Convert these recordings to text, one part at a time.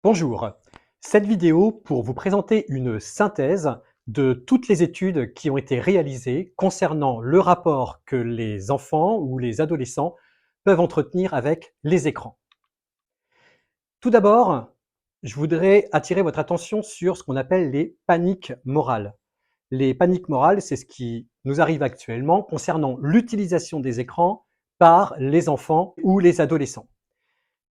Bonjour, cette vidéo pour vous présenter une synthèse de toutes les études qui ont été réalisées concernant le rapport que les enfants ou les adolescents peuvent entretenir avec les écrans. Tout d'abord, je voudrais attirer votre attention sur ce qu'on appelle les paniques morales. Les paniques morales, c'est ce qui nous arrive actuellement concernant l'utilisation des écrans par les enfants ou les adolescents.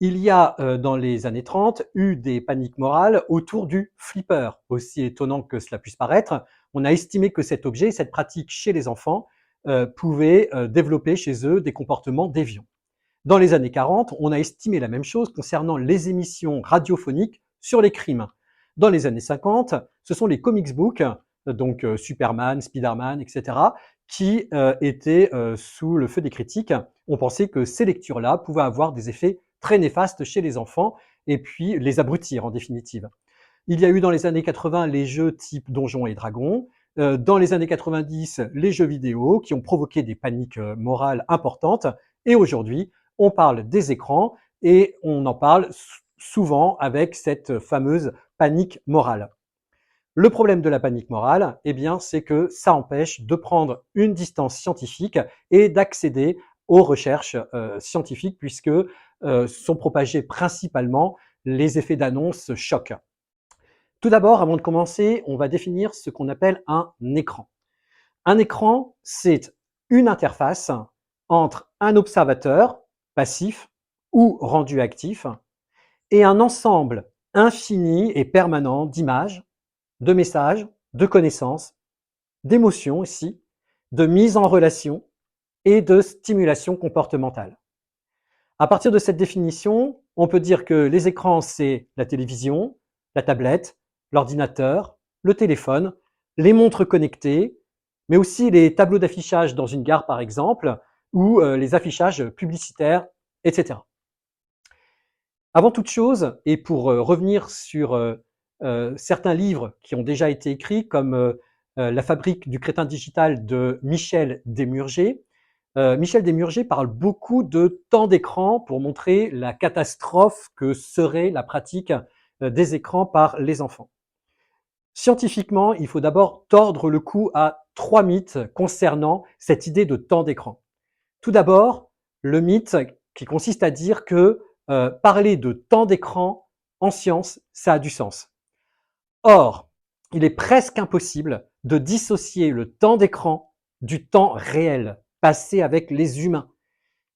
Il y a, dans les années 30, eu des paniques morales autour du flipper. Aussi étonnant que cela puisse paraître, on a estimé que cet objet, cette pratique chez les enfants, pouvait, développer chez eux des comportements déviants. Dans les années 40, on a estimé la même chose concernant les émissions radiophoniques sur les crimes. Dans les années 50, ce sont les comics books, donc Superman, Spider-Man, etc., qui étaient sous le feu des critiques. On pensait que ces lectures-là pouvaient avoir des effets très néfastes chez les enfants et puis les abrutir en définitive. Il y a eu dans les années 80 les jeux type Donjons et Dragons, dans les années 90 les jeux vidéo qui ont provoqué des paniques morales importantes, et aujourd'hui on parle des écrans et on en parle souvent avec cette fameuse panique morale. Le problème de la panique morale, eh bien, c'est que ça empêche de prendre une distance scientifique et d'accéder aux recherches scientifiques puisque sont propagés principalement les effets d'annonce choc. Tout d'abord, avant de commencer, on va définir ce qu'on appelle un écran. Un écran, c'est une interface entre un observateur passif ou rendu actif et un ensemble infini et permanent d'images, de messages, de connaissances, d'émotions aussi, de mise en relation et de stimulation comportementale. À partir de cette définition, on peut dire que les écrans, c'est la télévision, la tablette, l'ordinateur, le téléphone, les montres connectées, mais aussi les tableaux d'affichage dans une gare par exemple, ou les affichages publicitaires, etc. Avant toute chose, et pour revenir sur certains livres qui ont déjà été écrits, comme La fabrique du crétin digital de Michel Desmurger, Michel Desmurger parle beaucoup de temps d'écran pour montrer la catastrophe que serait la pratique des écrans par les enfants. Scientifiquement, il faut d'abord tordre le cou à 3 mythes concernant cette idée de temps d'écran. Tout d'abord, le mythe qui consiste à dire que parler de temps d'écran en science, ça a du sens. Or, il est presque impossible de dissocier le temps d'écran du temps réel passé avec les humains.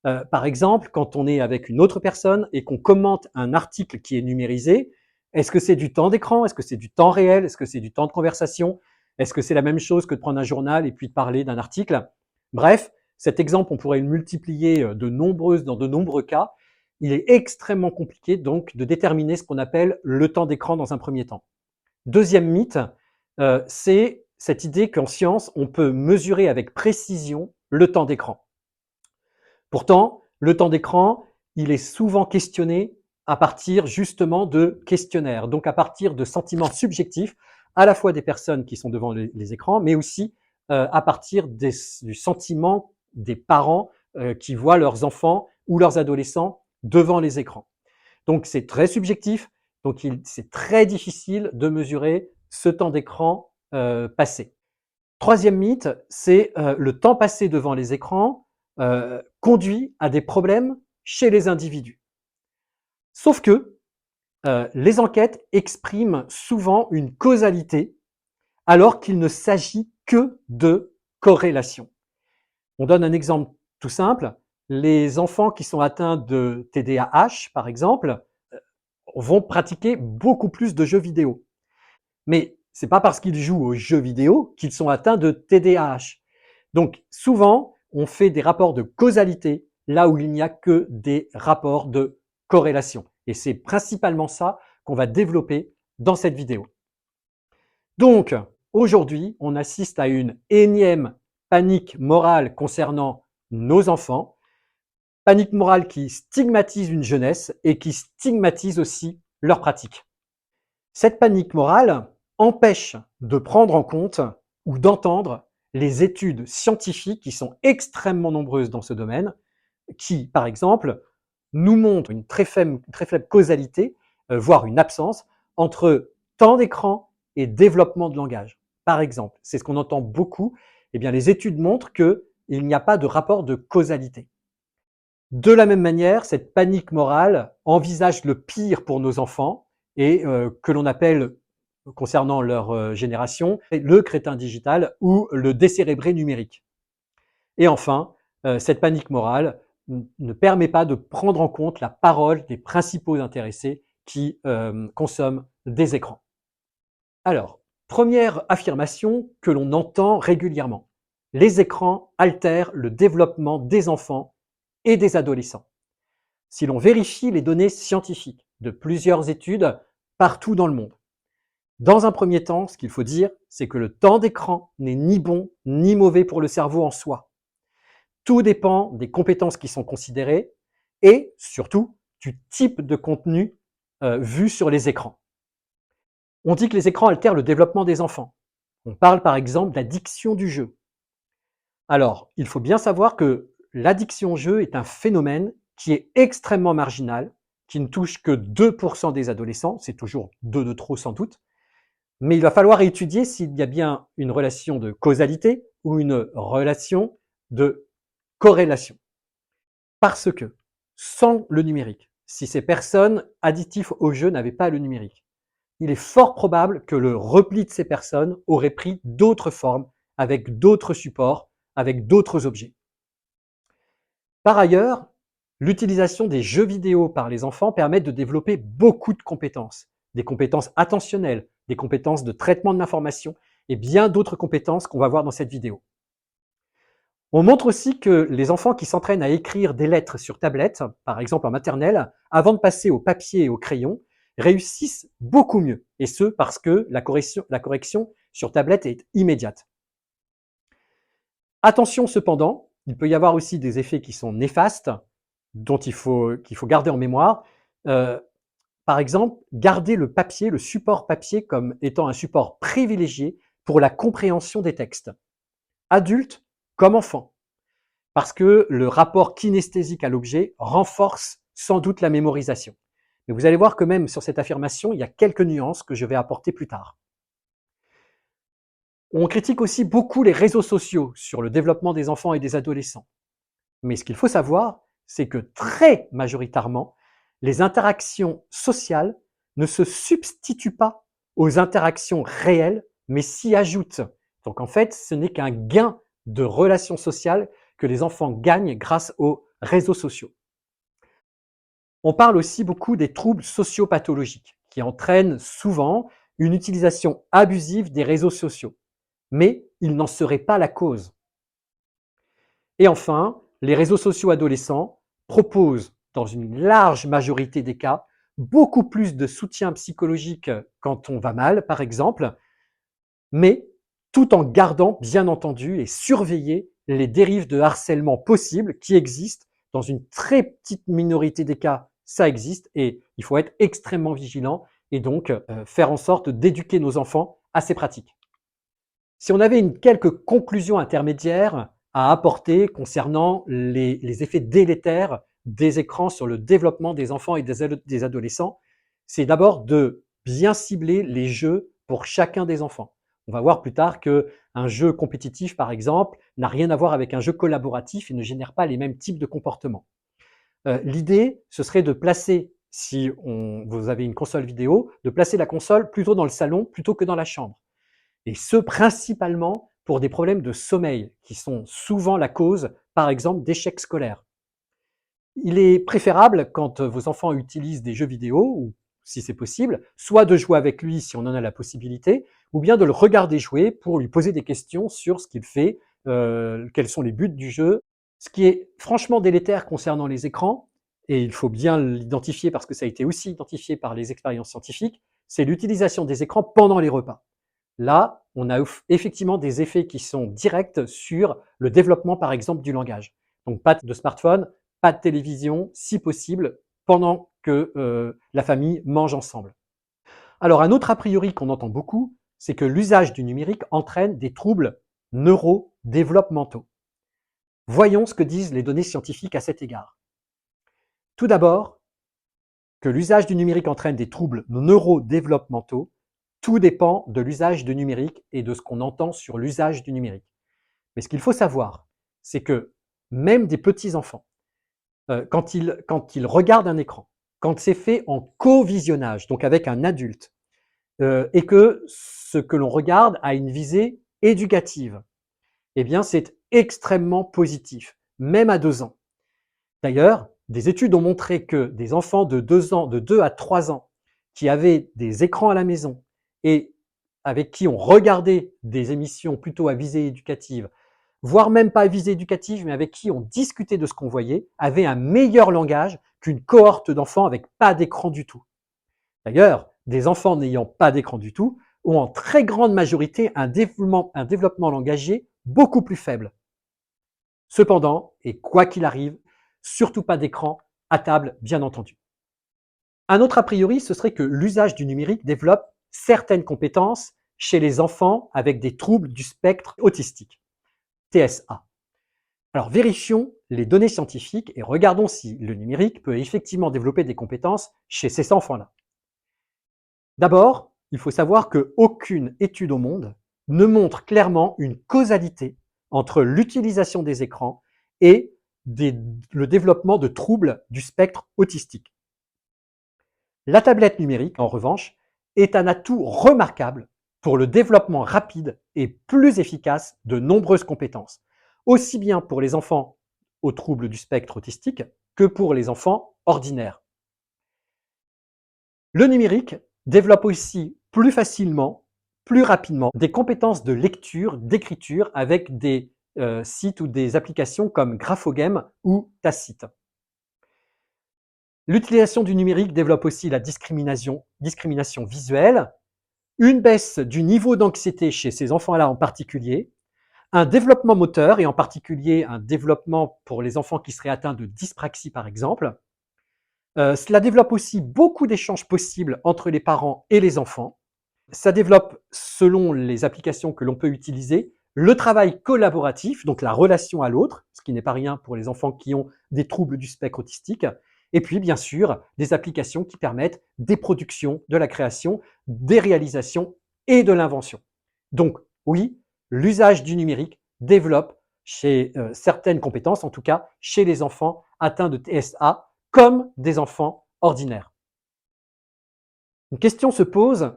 Par exemple, quand on est avec une autre personne et qu'on commente un article qui est numérisé, est-ce que c'est du temps d'écran? Est-ce que c'est du temps réel? Est-ce que c'est du temps de conversation? Est-ce que c'est la même chose que de prendre un journal et puis de parler d'un article? Bref, cet exemple, on pourrait le multiplier dans de nombreux cas. Il est extrêmement compliqué donc de déterminer ce qu'on appelle le temps d'écran dans un premier temps. Deuxième mythe, c'est cette idée qu'en science, on peut mesurer avec précision le temps d'écran. Pourtant, le temps d'écran, il est souvent questionné à partir justement de questionnaires, donc à partir de sentiments subjectifs, à la fois des personnes qui sont devant les écrans, mais aussi à partir du sentiment des parents qui voient leurs enfants ou leurs adolescents devant les écrans. Donc c'est très subjectif, donc c'est très difficile de mesurer ce temps d'écran passé. Troisième mythe, c'est le temps passé devant les écrans conduit à des problèmes chez les individus. Sauf que les enquêtes expriment souvent une causalité alors qu'il ne s'agit que de corrélation. On donne un exemple tout simple. Les enfants qui sont atteints de TDAH, par exemple, vont pratiquer beaucoup plus de jeux vidéo. Mais ce n'est pas parce qu'ils jouent aux jeux vidéo qu'ils sont atteints de TDAH. Donc souvent, on fait des rapports de causalité là où il n'y a que des rapports de corrélation. Et c'est principalement ça qu'on va développer dans cette vidéo. Donc, aujourd'hui, on assiste à une énième panique morale concernant nos enfants, panique morale qui stigmatise une jeunesse et qui stigmatise aussi leurs pratiques. Cette panique morale empêche de prendre en compte ou d'entendre les études scientifiques qui sont extrêmement nombreuses dans ce domaine, qui, par exemple, nous montrent une très faible causalité voire une absence, entre temps d'écran et développement de langage. Par exemple, c'est ce qu'on entend beaucoup, eh bien, les études montrent qu'il n'y a pas de rapport de causalité. De la même manière, cette panique morale envisage le pire pour nos enfants et que l'on appelle, concernant leur génération, le crétin digital ou le décérébré numérique. Et enfin, cette panique morale ne permet pas de prendre en compte la parole des principaux intéressés qui consomment des écrans. Alors, première affirmation que l'on entend régulièrement. Les écrans altèrent le développement des enfants et des adolescents. Si l'on vérifie les données scientifiques de plusieurs études partout dans le monde, dans un premier temps, ce qu'il faut dire, c'est que le temps d'écran n'est ni bon ni mauvais pour le cerveau en soi. Tout dépend des compétences qui sont considérées et surtout du type de contenu vu sur les écrans. On dit que les écrans altèrent le développement des enfants. On parle par exemple d'addiction du jeu. Alors, il faut bien savoir que l'addiction au jeu est un phénomène qui est extrêmement marginal, qui ne touche que 2% des adolescents, c'est toujours 2 de trop sans doute, mais il va falloir étudier s'il y a bien une relation de causalité ou une relation de corrélation. Parce que sans le numérique, si ces personnes addictives au jeu n'avaient pas le numérique, il est fort probable que le repli de ces personnes aurait pris d'autres formes, avec d'autres supports, avec d'autres objets. Par ailleurs, l'utilisation des jeux vidéo par les enfants permet de développer beaucoup de compétences, des compétences attentionnelles, des compétences de traitement de l'information et bien d'autres compétences qu'on va voir dans cette vidéo. On montre aussi que les enfants qui s'entraînent à écrire des lettres sur tablette, par exemple en maternelle, avant de passer au papier et au crayon, réussissent beaucoup mieux, et ce parce que la correction sur tablette est immédiate. Attention cependant, il peut y avoir aussi des effets qui sont néfastes, qu'il faut garder en mémoire. Par exemple, garder le papier, le support papier comme étant un support privilégié pour la compréhension des textes, adultes comme enfants, parce que le rapport kinesthésique à l'objet renforce sans doute la mémorisation. Mais vous allez voir que même sur cette affirmation, il y a quelques nuances que je vais apporter plus tard. On critique aussi beaucoup les réseaux sociaux sur le développement des enfants et des adolescents. Mais ce qu'il faut savoir, c'est que très majoritairement, les interactions sociales ne se substituent pas aux interactions réelles, mais s'y ajoutent. Donc en fait, ce n'est qu'un gain de relations sociales que les enfants gagnent grâce aux réseaux sociaux. On parle aussi beaucoup des troubles sociopathologiques, qui entraînent souvent une utilisation abusive des réseaux sociaux. Mais ils n'en seraient pas la cause. Et enfin, les réseaux sociaux adolescents proposent, dans une large majorité des cas, beaucoup plus de soutien psychologique quand on va mal, par exemple, mais tout en gardant, bien entendu, et surveiller les dérives de harcèlement possibles qui existent. Dans une très petite minorité des cas, ça existe et il faut être extrêmement vigilant et donc faire en sorte d'éduquer nos enfants à ces pratiques. Si on avait quelques conclusions intermédiaires à apporter concernant les effets délétères des écrans sur le développement des enfants et des adolescents, c'est d'abord de bien cibler les jeux pour chacun des enfants. On va voir plus tard qu'un jeu compétitif, par exemple, n'a rien à voir avec un jeu collaboratif et ne génère pas les mêmes types de comportements. L'idée, ce serait de placer, si vous avez une console vidéo, de placer la console plutôt dans le salon plutôt que dans la chambre. Et ce, principalement pour des problèmes de sommeil qui sont souvent la cause, par exemple, d'échecs scolaires. Il est préférable, quand vos enfants utilisent des jeux vidéo, ou si c'est possible, soit de jouer avec lui si on en a la possibilité, ou bien de le regarder jouer pour lui poser des questions sur ce qu'il fait, quels sont les buts du jeu. Ce qui est franchement délétère concernant les écrans, et il faut bien l'identifier parce que ça a été aussi identifié par les expériences scientifiques, c'est l'utilisation des écrans pendant les repas. Là, on a effectivement des effets qui sont directs sur le développement, par exemple, du langage. Donc, pas de smartphone, pas de télévision, si possible, pendant que la famille mange ensemble. Alors, un autre a priori qu'on entend beaucoup, c'est que l'usage du numérique entraîne des troubles neurodéveloppementaux. Voyons ce que disent les données scientifiques à cet égard. Tout d'abord, que l'usage du numérique entraîne des troubles neurodéveloppementaux, tout dépend de l'usage du numérique et de ce qu'on entend sur l'usage du numérique. Mais ce qu'il faut savoir, c'est que même des petits enfants, quand ils regardent un écran, quand c'est fait en co-visionnage, donc avec un adulte, et que ce que l'on regarde a une visée éducative, eh bien c'est extrêmement positif, même à 2 ans. D'ailleurs, des études ont montré que des enfants de 2 ans, de 2 à 3 ans, qui avaient des écrans à la maison et avec qui on regardait des émissions plutôt à visée éducative, voire même pas à visée éducative, mais avec qui on discutait de ce qu'on voyait, avaient un meilleur langage qu'une cohorte d'enfants avec pas d'écran du tout. D'ailleurs, des enfants n'ayant pas d'écran du tout ont en très grande majorité un développement langagier beaucoup plus faible. Cependant, et quoi qu'il arrive, surtout pas d'écran à table, bien entendu. Un autre a priori, ce serait que l'usage du numérique développe certaines compétences chez les enfants avec des troubles du spectre autistique, TSA. Alors vérifions les données scientifiques et regardons si le numérique peut effectivement développer des compétences chez ces enfants-là. D'abord, il faut savoir qu'aucune étude au monde ne montre clairement une causalité entre l'utilisation des écrans et le développement de troubles du spectre autistique. La tablette numérique, en revanche, est un atout remarquable pour le développement rapide et plus efficace de nombreuses compétences, aussi bien pour les enfants aux troubles du spectre autistique que pour les enfants ordinaires. Le numérique développe aussi plus facilement, plus rapidement, des compétences de lecture, d'écriture avec des sites ou des applications comme Graphogame ou Tacite. L'utilisation du numérique développe aussi la discrimination visuelle, une baisse du niveau d'anxiété chez ces enfants-là en particulier, un développement moteur et en particulier un développement pour les enfants qui seraient atteints de dyspraxie par exemple. Cela développe aussi beaucoup d'échanges possibles entre les parents et les enfants. Ça développe, selon les applications que l'on peut utiliser, le travail collaboratif, donc la relation à l'autre, ce qui n'est pas rien pour les enfants qui ont des troubles du spectre autistique, et puis bien sûr des applications qui permettent des productions, de la création, des réalisations et de l'invention. Donc oui, l'usage du numérique développe chez certaines compétences, en tout cas chez les enfants atteints de TSA, comme des enfants ordinaires. Une question se pose,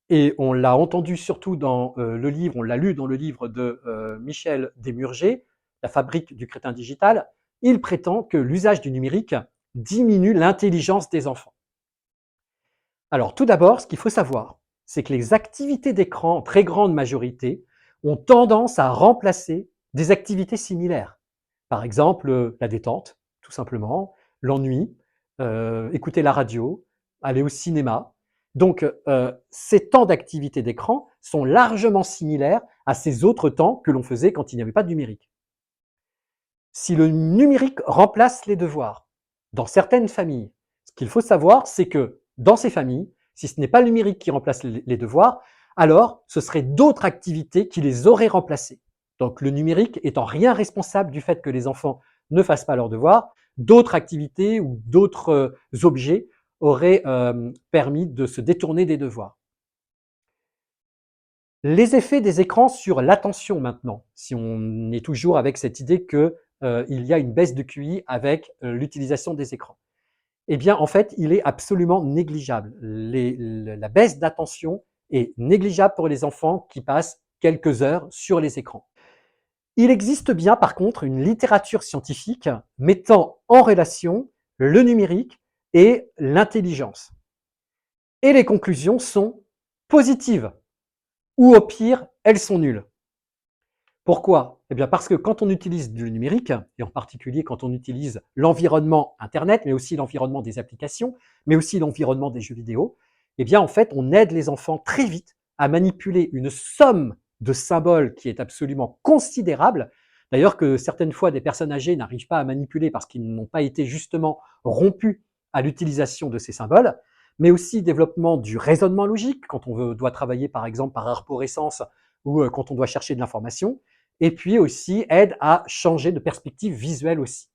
et on l'a entendu surtout dans le livre, on l'a lu dans le livre de Michel Desmurger, La fabrique du crétin digital. Il prétend que l'usage du numérique diminue l'intelligence des enfants. Alors tout d'abord, ce qu'il faut savoir, c'est que les activités d'écran, en très grande majorité, ont tendance à remplacer des activités similaires. Par exemple, la détente, tout simplement, l'ennui, écouter la radio, aller au cinéma. Donc, ces temps d'activité d'écran sont largement similaires à ces autres temps que l'on faisait quand il n'y avait pas de numérique. Si le numérique remplace les devoirs, dans certaines familles, ce qu'il faut savoir, c'est que dans ces familles, si ce n'est pas le numérique qui remplace les devoirs, alors ce seraient d'autres activités qui les auraient remplacés. Donc le numérique est en rien responsable du fait que les enfants ne fassent pas leurs devoirs, d'autres activités ou d'autres objets auraient permis de se détourner des devoirs. Les effets des écrans sur l'attention maintenant, si on est toujours avec cette idée qu'il y a une baisse de QI avec l'utilisation des écrans. Eh bien, en fait, il est absolument négligeable. La baisse d'attention est négligeable pour les enfants qui passent quelques heures sur les écrans. Il existe bien, par contre, une littérature scientifique mettant en relation le numérique et l'intelligence. Et les conclusions sont positives, ou au pire, elles sont nulles. Pourquoi? Eh bien parce que quand on utilise du numérique, et en particulier quand on utilise l'environnement Internet, mais aussi l'environnement des applications, mais aussi l'environnement des jeux vidéo, eh bien en fait, on aide les enfants très vite à manipuler une somme de symboles qui est absolument considérable. D'ailleurs que certaines fois, des personnes âgées n'arrivent pas à manipuler parce qu'ils n'ont pas été justement rompus à l'utilisation de ces symboles, mais aussi développement du raisonnement logique, quand on doit travailler par exemple par arborescence ou quand on doit chercher de l'information, et puis aussi aide à changer de perspective visuelle aussi.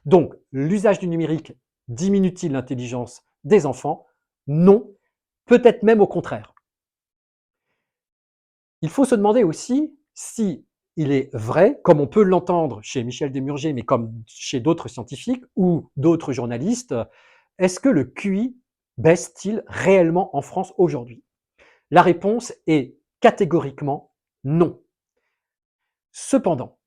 Donc, l'usage du numérique diminue-t-il l'intelligence des enfants? Non, peut-être même au contraire. Il faut se demander aussi si il est vrai, comme on peut l'entendre chez Michel Desmurger, mais comme chez d'autres scientifiques ou d'autres journalistes, est-ce que le QI baisse-t-il réellement en France aujourd'hui? La réponse est catégoriquement non. Cependant,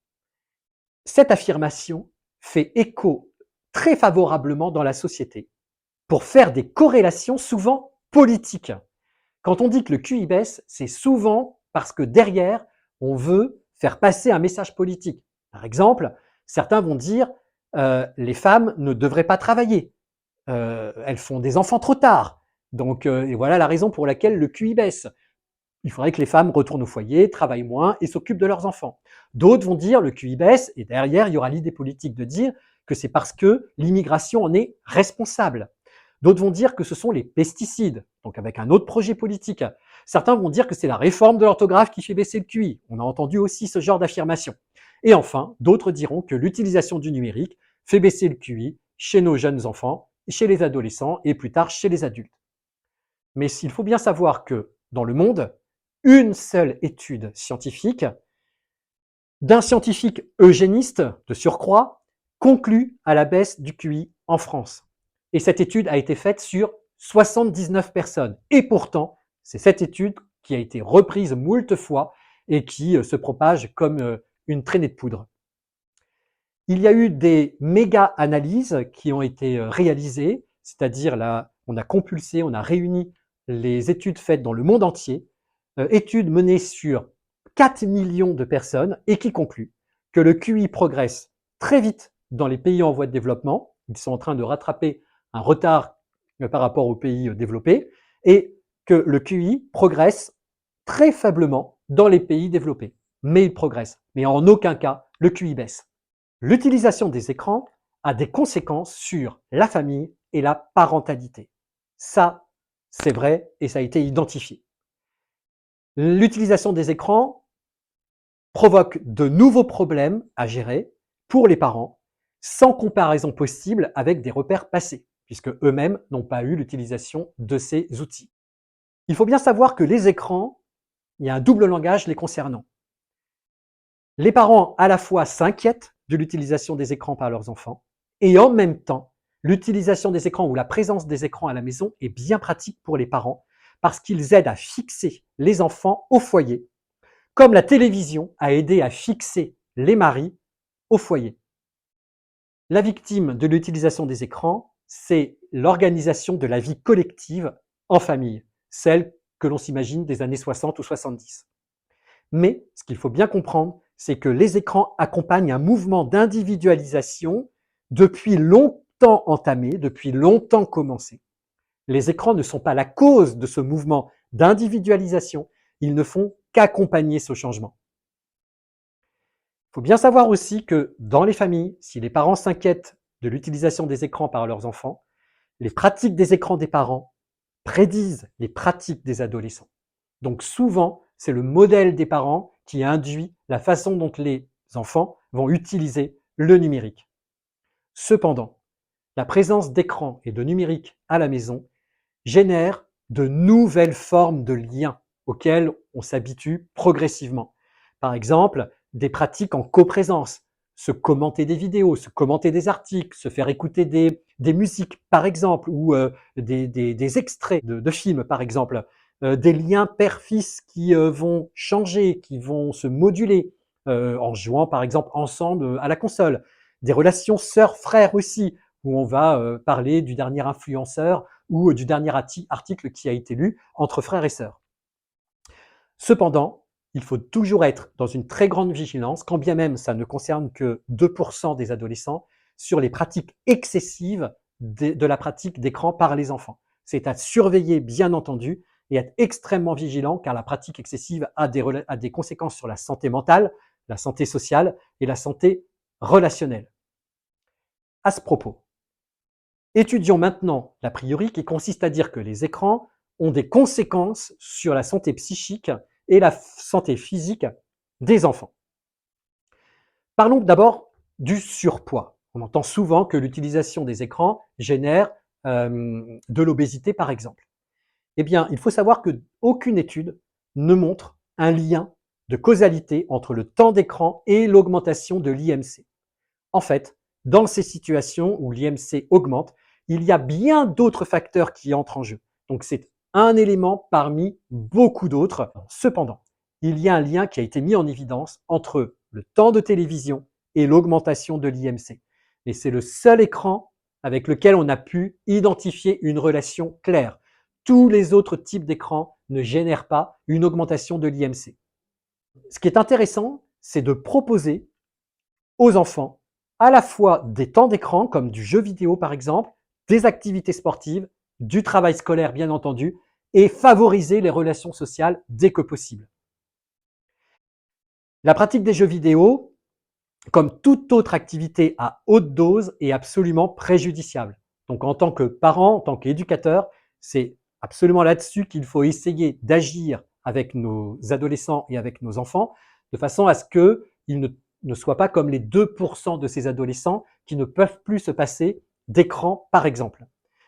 cette affirmation fait écho très favorablement dans la société pour faire des corrélations souvent politiques. Quand on dit que le QI baisse, c'est souvent parce que derrière, on veut faire passer un message politique. Par exemple, certains vont dire les femmes ne devraient pas travailler, elles font des enfants trop tard. Donc, et voilà la raison pour laquelle le QI baisse. Il faudrait que les femmes retournent au foyer, travaillent moins et s'occupent de leurs enfants. D'autres vont dire le QI baisse et derrière, il y aura l'idée politique de dire que c'est parce que l'immigration en est responsable. D'autres vont dire que ce sont les pesticides, donc avec un autre projet politique. Certains vont dire que c'est la réforme de l'orthographe qui fait baisser le QI. On a entendu aussi ce genre d'affirmation. Et enfin, d'autres diront que l'utilisation du numérique fait baisser le QI chez nos jeunes enfants, chez les adolescents et plus tard chez les adultes. Mais il faut bien savoir que dans le monde, une seule étude scientifique d'un scientifique eugéniste de surcroît conclut à la baisse du QI en France. Et cette étude a été faite sur 79 personnes. Et pourtant, c'est cette étude qui a été reprise moult fois et qui se propage comme une traînée de poudre. Il y a eu des méga-analyses qui ont été réalisées, c'est-à-dire là, on a compulsé, on a réuni les études faites dans le monde entier, études menées sur 4 millions de personnes et qui concluent que le QI progresse très vite dans les pays en voie de développement. Ils sont en train de rattraper un retard par rapport aux pays développés et que le QI progresse très faiblement dans les pays développés. Mais il progresse. Mais en aucun cas, le QI baisse. L'utilisation des écrans a des conséquences sur la famille et la parentalité. Ça, c'est vrai et ça a été identifié. L'utilisation des écrans provoque de nouveaux problèmes à gérer pour les parents, sans comparaison possible avec des repères passés, puisque eux-mêmes n'ont pas eu l'utilisation de ces outils. Il faut bien savoir que les écrans, il y a un double langage les concernant. Les parents à la fois s'inquiètent de l'utilisation des écrans par leurs enfants et en même temps, l'utilisation des écrans ou la présence des écrans à la maison est bien pratique pour les parents parce qu'ils aident à fixer les enfants au foyer, comme la télévision a aidé à fixer les maris au foyer. La victime de l'utilisation des écrans, c'est l'organisation de la vie collective en famille, celle que l'on s'imagine des années 60 ou 70. Mais ce qu'il faut bien comprendre, c'est que les écrans accompagnent un mouvement d'individualisation depuis longtemps entamé, depuis longtemps commencé. Les écrans ne sont pas la cause de ce mouvement d'individualisation, ils ne font qu'accompagner ce changement. Il faut bien savoir aussi que dans les familles, si les parents s'inquiètent de l'utilisation des écrans par leurs enfants, les pratiques des écrans des parents prédisent les pratiques des adolescents. Donc souvent, c'est le modèle des parents qui induit la façon dont les enfants vont utiliser le numérique. Cependant, la présence d'écran et de numérique à la maison génère de nouvelles formes de liens auxquels on s'habitue progressivement. Par exemple, des pratiques en coprésence, se commenter des vidéos, se commenter des articles, se faire écouter des musiques, par exemple, ou des extraits de films, par exemple, des liens père-fils qui vont changer, qui vont se moduler en jouant, par exemple, ensemble à la console. Des relations sœurs-frères aussi, où on va parler du dernier influenceur ou du dernier article qui a été lu entre frères et sœurs. Cependant, il faut toujours être dans une très grande vigilance, quand bien même ça ne concerne que 2% des adolescents, sur les pratiques excessives de la pratique d'écran par les enfants. C'est à surveiller, bien entendu, et être extrêmement vigilant, car la pratique excessive a des conséquences sur la santé mentale, la santé sociale et la santé relationnelle. À ce propos, étudions maintenant l'a priori qui consiste à dire que les écrans ont des conséquences sur la santé psychique et la santé physique des enfants. Parlons d'abord du surpoids. On entend souvent que l'utilisation des écrans génère de l'obésité par exemple? Eh bien, il faut savoir qu'aucune étude ne montre un lien de causalité entre le temps d'écran et l'augmentation de l'IMC. En fait, dans ces situations où l'IMC augmente, il y a bien d'autres facteurs qui entrent en jeu. Donc c'est un élément parmi beaucoup d'autres. Cependant, il y a un lien qui a été mis en évidence entre le temps de télévision et l'augmentation de l'IMC. Et c'est le seul écran avec lequel on a pu identifier une relation claire. Tous les autres types d'écrans ne génèrent pas une augmentation de l'IMC. Ce qui est intéressant, c'est de proposer aux enfants à la fois des temps d'écran, comme du jeu vidéo par exemple, des activités sportives, du travail scolaire bien entendu, et favoriser les relations sociales dès que possible. La pratique des jeux vidéo, comme toute autre activité à haute dose, est absolument préjudiciable. Donc en tant que parent, en tant qu'éducateur, c'est absolument là-dessus qu'il faut essayer d'agir avec nos adolescents et avec nos enfants, de façon à ce qu'ils ne soient pas comme les 2% de ces adolescents qui ne peuvent plus se passer d'écran, par exemple.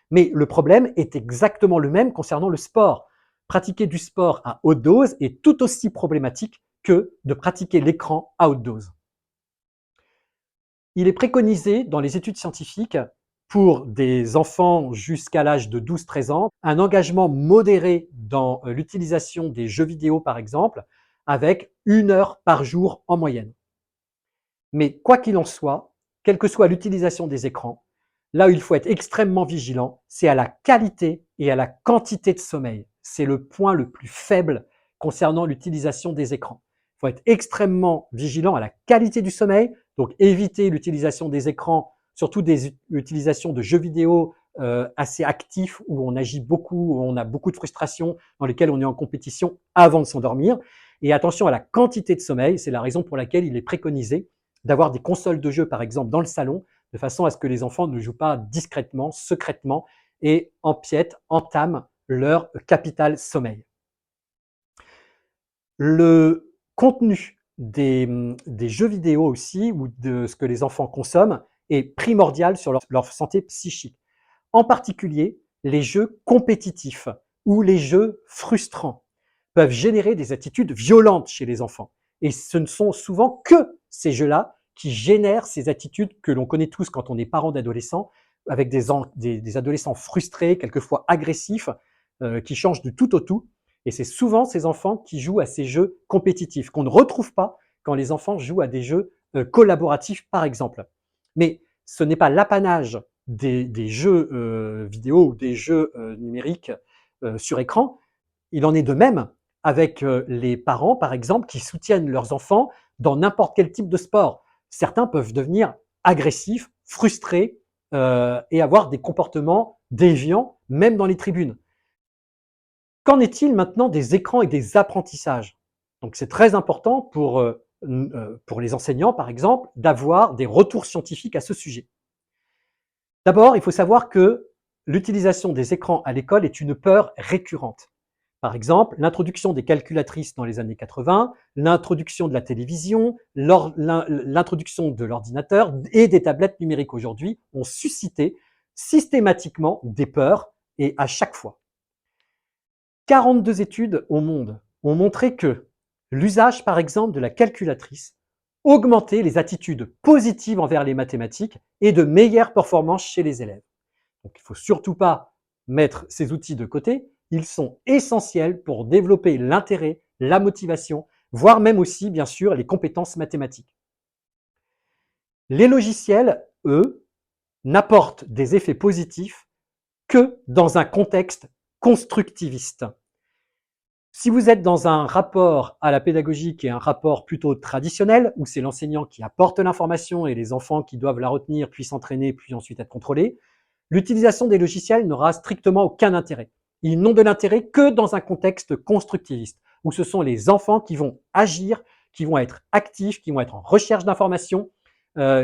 Mais le problème est exactement le même concernant le sport. Pratiquer du sport à haute dose est tout aussi problématique que de pratiquer l'écran à haute dose. Il est préconisé dans les études scientifiques pour des enfants jusqu'à l'âge de 12-13 ans, un engagement modéré dans l'utilisation des jeux vidéo par exemple, avec 1 heure par jour en moyenne. Mais quoi qu'il en soit, quelle que soit l'utilisation des écrans, là où il faut être extrêmement vigilant, c'est à la qualité et à la quantité de sommeil. C'est le point le plus faible concernant l'utilisation des écrans. Il faut être extrêmement vigilant à la qualité du sommeil, donc éviter l'utilisation des écrans, surtout des utilisations de jeux vidéo assez actifs où on agit beaucoup, où on a beaucoup de frustration, dans lesquels on est en compétition avant de s'endormir. Et attention à la quantité de sommeil, c'est la raison pour laquelle il est préconisé d'avoir des consoles de jeux, par exemple, dans le salon, de façon à ce que les enfants ne jouent pas discrètement, secrètement et empiètent, entament leur capital sommeil. Le contenu des jeux vidéo aussi, ou de ce que les enfants consomment, est primordial sur leur santé psychique. En particulier, les jeux compétitifs ou les jeux frustrants peuvent générer des attitudes violentes chez les enfants. Et ce ne sont souvent que ces jeux-là qui génèrent ces attitudes que l'on connaît tous quand on est parent d'adolescents, avec des adolescents frustrés, quelquefois agressifs, qui changent du tout au tout. Et c'est souvent ces enfants qui jouent à ces jeux compétitifs, qu'on ne retrouve pas quand les enfants jouent à des jeux collaboratifs, par exemple. Mais ce n'est pas l'apanage des jeux vidéo ou des jeux numériques sur écran. Il en est de même avec les parents, par exemple, qui soutiennent leurs enfants dans n'importe quel type de sport. Certains peuvent devenir agressifs, frustrés et avoir des comportements déviants, même dans les tribunes. Qu'en est-il maintenant des écrans et des apprentissages? Donc c'est très important pour les enseignants, par exemple, d'avoir des retours scientifiques à ce sujet. D'abord, il faut savoir que l'utilisation des écrans à l'école est une peur récurrente. Par exemple, l'introduction des calculatrices dans les années 80, l'introduction de la télévision, l'introduction de l'ordinateur et des tablettes numériques aujourd'hui ont suscité systématiquement des peurs et à chaque fois. 42 études au monde ont montré que l'usage, par exemple, de la calculatrice augmentait les attitudes positives envers les mathématiques et de meilleures performances chez les élèves. Donc, il ne faut surtout pas mettre ces outils de côté. Ils sont essentiels pour développer l'intérêt, la motivation, voire même aussi, bien sûr, les compétences mathématiques. Les logiciels, eux, n'apportent des effets positifs que dans un contexte constructiviste. Si vous êtes dans un rapport à la pédagogie qui est un rapport plutôt traditionnel, où c'est l'enseignant qui apporte l'information et les enfants qui doivent la retenir, puis s'entraîner, puis ensuite être contrôlés, l'utilisation des logiciels n'aura strictement aucun intérêt. Ils n'ont de l'intérêt que dans un contexte constructiviste, où ce sont les enfants qui vont agir, qui vont être actifs, qui vont être en recherche d'informations,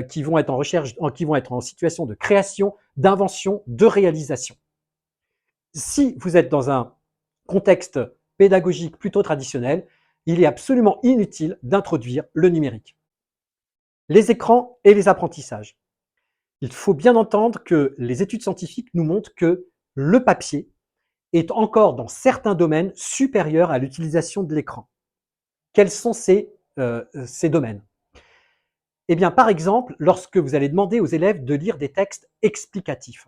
qui vont être en situation de création, d'invention, de réalisation. Si vous êtes dans un contexte pédagogique plutôt traditionnel, il est absolument inutile d'introduire le numérique. Les écrans et les apprentissages. Il faut bien entendre que les études scientifiques nous montrent que le papier est encore dans certains domaines supérieur à l'utilisation de l'écran. Quels sont ces domaines? Eh bien, par exemple, lorsque vous allez demander aux élèves de lire des textes explicatifs,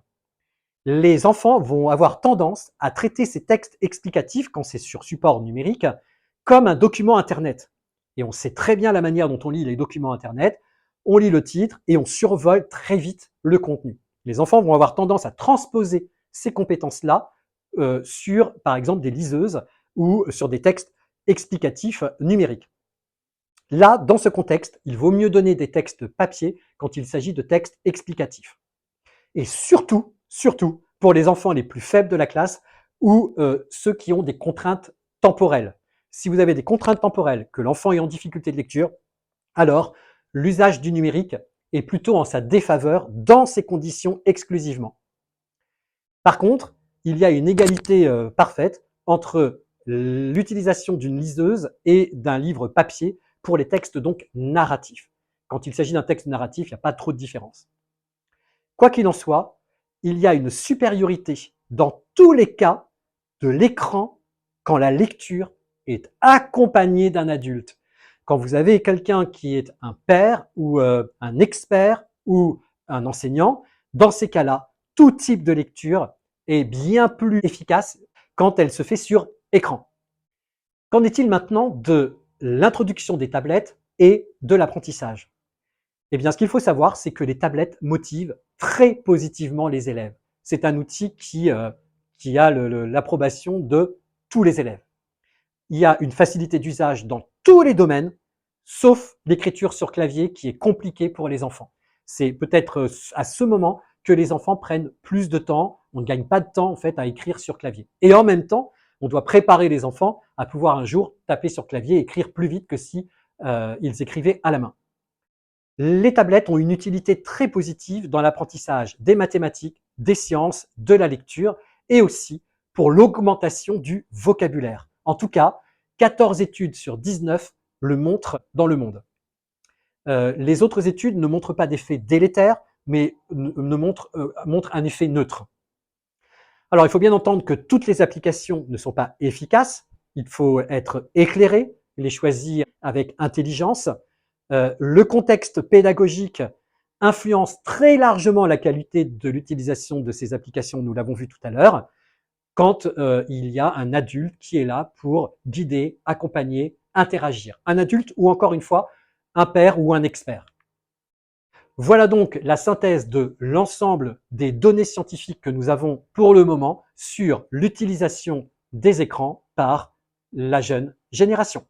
les enfants vont avoir tendance à traiter ces textes explicatifs, quand c'est sur support numérique, comme un document Internet. Et on sait très bien la manière dont on lit les documents Internet. On lit le titre et on survole très vite le contenu. Les enfants vont avoir tendance à transposer ces compétences-là sur, par exemple, des liseuses ou sur des textes explicatifs numériques. Là, dans ce contexte, il vaut mieux donner des textes papier quand il s'agit de textes explicatifs. Et surtout, pour les enfants les plus faibles de la classe ou ceux qui ont des contraintes temporelles. Si vous avez des contraintes temporelles, que l'enfant est en difficulté de lecture, alors l'usage du numérique est plutôt en sa défaveur dans ces conditions exclusivement. Par contre, il y a une égalité parfaite entre l'utilisation d'une liseuse et d'un livre papier pour les textes donc narratifs. Quand il s'agit d'un texte narratif, il n'y a pas trop de différence. Quoi qu'il en soit, il y a une supériorité dans tous les cas de l'écran quand la lecture est accompagnée d'un adulte. Quand vous avez quelqu'un qui est un père ou un expert ou un enseignant, dans ces cas-là, tout type de lecture est bien plus efficace quand elle se fait sur écran. Qu'en est-il maintenant de l'introduction des tablettes et de l'apprentissage? Eh bien, ce qu'il faut savoir, c'est que les tablettes motivent très positivement les élèves. C'est un outil qui a l'approbation de tous les élèves. Il y a une facilité d'usage dans tous les domaines, sauf l'écriture sur clavier qui est compliquée pour les enfants. C'est peut-être à ce moment que les enfants prennent plus de temps. On ne gagne pas de temps en fait à écrire sur clavier. Et en même temps, on doit préparer les enfants à pouvoir un jour taper sur clavier et écrire plus vite que si ils écrivaient à la main. Les tablettes ont une utilité très positive dans l'apprentissage des mathématiques, des sciences, de la lecture et aussi pour l'augmentation du vocabulaire. En tout cas, 14 études sur 19 le montrent dans le monde. Les autres études ne montrent pas d'effet délétère, mais montrent un effet neutre. Alors, il faut bien entendre que toutes les applications ne sont pas efficaces. Il faut être éclairé, les choisir avec intelligence. Le contexte pédagogique influence très largement la qualité de l'utilisation de ces applications, nous l'avons vu tout à l'heure, quand il y a un adulte qui est là pour guider, accompagner, interagir. Un adulte ou encore une fois, un père ou un expert. Voilà donc la synthèse de l'ensemble des données scientifiques que nous avons pour le moment sur l'utilisation des écrans par la jeune génération.